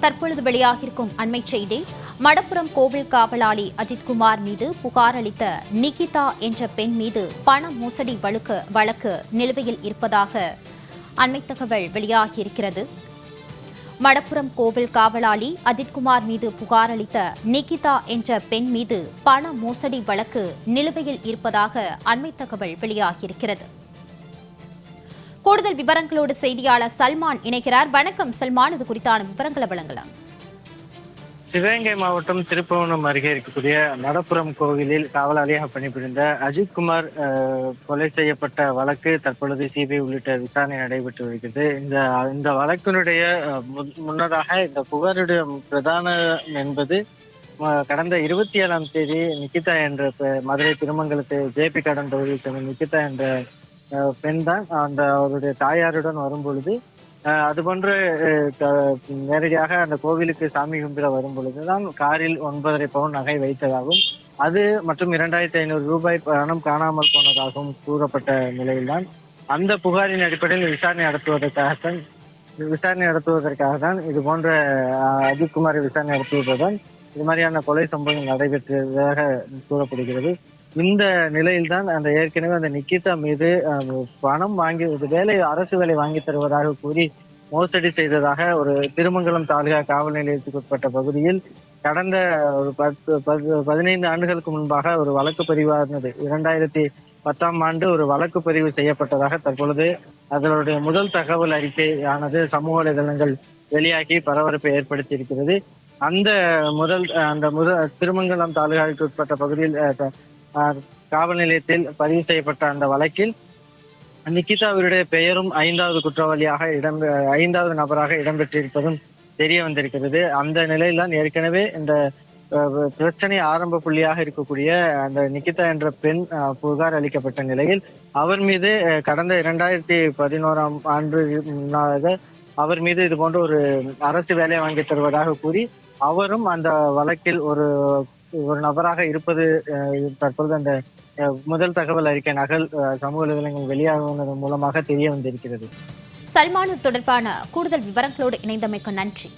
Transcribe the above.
தற்பொழுது வெளியாகியிருக்கும் அண்மை செய்தி. மடப்புரம் கோவில் காவலாளி அஜித்குமார் மீது புகார் அளித்த நிகிதா என்ற பெண் மீது பண மோசடி வழக்கு நிலுவையில் இருப்பதாக அண்மை தகவல் வெளியாகியிருக்கிறது. மடப்புரம் கோவில் காவலாளி அஜித்குமார் மீது புகார் அளித்த நிகிதா என்ற பெண் மீது பண மோசடி வழக்கு நிலுவையில் இருப்பதாக அண்மை தகவல் வெளியாகியிருக்கிறது. கூடுதல் விவரங்களோடு செய்தியாளர் சல்மான் இணைக்கிறார். வணக்கம் சல்மான், இது குறித்தான விவரங்களை வழங்கலாம். சிவகங்கை மாவட்டம் திருப்புவனம் அருகே இருக்கக்கூடிய மடப்புரம் கோவிலில் காவலாளியாக பணிபுரிந்த அஜித்குமார் கொலை செய்யப்பட்ட வழக்கு தற்பொழுது சிபிஐ உள்ளிட்ட விசாரணை நடைபெற்று வருகிறது. இந்த வழக்கினுடைய முன்னதாக இந்த புகாருடைய பிரதான என்பது கடந்த 27ஆம் தேதி நிகிதா என்ற மதுரை திருமங்கலத்து ஜேபி கடன் தொகுதியில் சேர்ந்த நிகிதா என்ற பெண் தான் அவருடைய தாயாருடன் வரும்பொழுது அதுபோன்று நேரடியாக அந்த கோவிலுக்கு சாமி கும்பிட வரும் பொழுதுதான் காரில் 9.5 பவுன் நகை வைத்ததாகவும் அது மற்றும் 2500 ரூபாய் பணம் காணாமல் போனதாகவும் கூறப்பட்ட நிலையில்தான் அந்த புகாரின் அடிப்படையில் விசாரணை நடத்துவதற்காக தான் இது போன்ற அஜித்குமாரை விசாரணை நடத்துவதுதான் இது மாதிரியான கொலை சம்பவங்கள் நடைபெற்றதாக கூறப்படுகிறது. இந்த நிலையில்தான் அந்த ஏற்கனவே அந்த நிகிதா மீது பணம் வாங்கி அரசு வேலை வாங்கி தருவதாக கூறி மோசடி செய்ததாக ஒரு திருமங்கலம் தாலுகா காவல் நிலையத்துக்கு உட்பட்ட பகுதியில் கடந்த ஒரு 15 ஆண்டுகளுக்கு முன்பாக ஒரு வழக்கு பதிவானது. 2010ஆம் ஆண்டு ஒரு வழக்கு பதிவு செய்யப்பட்டதாக தற்பொழுது அதனுடைய முதல் தகவல் அறிக்கை ஆனது சமூக வலைதளங்கள் வெளியாகி பரபரப்பை ஏற்படுத்தி இருக்கிறது. அந்த திருமங்கலம் தாலுகாவுக்கு உட்பட்ட பகுதியில் காவல் நிலையத்தில் பதிவு செய்யப்பட்ட அந்த வழக்கில் நிகிதாவுடைய பெயரும் 5வது நபராக இடம்பெற்றிருப்பதும் தெரிய வந்திருக்கிறது. அந்த நிலையில்தான் ஏற்கனவே இந்த பிரச்சனை ஆரம்ப புள்ளியாக இருக்கக்கூடிய அந்த நிகிதா என்ற பெண் புகார் அளிக்கப்பட்ட நிலையில் அவர் மீது கடந்த 2011ஆம் ஆண்டு முன்னாக அவர் மீது இது போன்ற ஒரு அரசு வேலையை வாங்கி தருவதாக கூறி அவரும் அந்த வழக்கில் ஒரு நபராக இருப்பது தற்பொழுது அந்த முதல் தகவல் அறிக்கை நகல் சமூக வலைதளங்கள் வெளியாகுவதன் மூலமாக தெரிய வந்திருக்கிறது. சல்மான் தொடர்பான கூடுதல் விவரங்களோடு இணைந்தமைக்கு நன்றி.